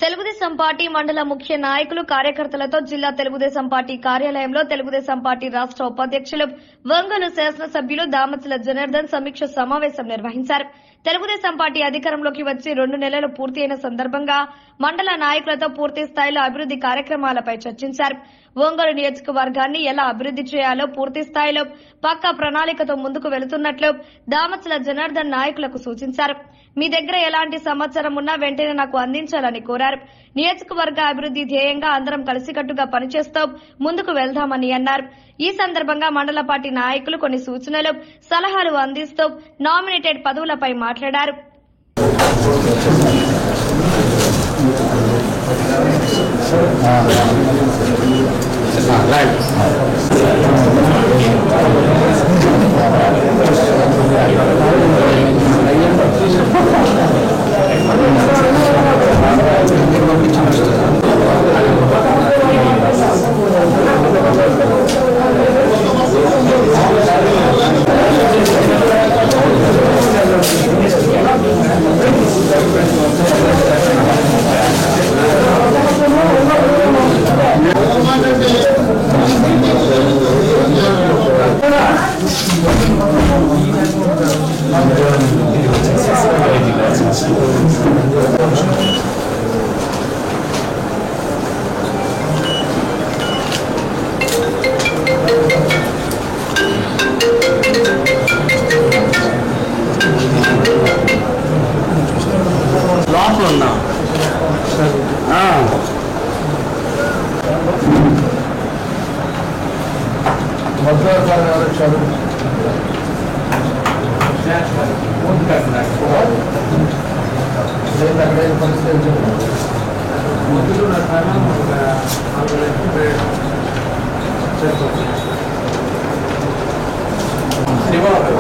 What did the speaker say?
Telugu Desam party మండల ముఖ్య నాయకులు కార్యకర్తలతో జిల్లా తెలుగుదేశం పార్టీ కార్యాలయంలో తెలుగుదేశం పార్టీ రాష్ట్ర ఉపాధ్యక్షులు ఒంగోలు శాసనసభ్యులు దామచల జనార్దన్ సమీక్ష సమావేశం నిర్వహించారు. తెలుగుదేశం పార్టీ అధికారంలోకి వచ్చి 2 నెలలు పూర్తి అయిన సందర్భంగా మండల నాయకులతో పూర్తి స్థాయిలో అభివృద్ది కార్యక్రమాలపై చర్చించారు. ఒంగోలు నియోజకవర్గాన్ని ఎలా అభివృద్ది చేయాలో పూర్తి స్థాయిలో పక్కా ప్రణాళికతో ముందుకు వెళుతున్నట్లు దామచల జనార్దన్ నాయకులకు సూచించారు. మీ దగ్గర ఎలాంటి సమాచారం ఉన్నా వెంటనే నాకు అందించాలని కోరారు. నియోజకవర్గ అభివృద్ది ధ్యేయంగా అందరం కలిసికట్టుగా పనిచేస్తూ ముందుకు వెళ్దామని అన్నారు. ఈ సందర్భంగా మండల పార్టీ నాయకులు కొన్ని సూచనలు, సలహాలు అందిస్తూ నామినేటెడ్ పదవులపై మాట్లాడారు. శ్రీవారు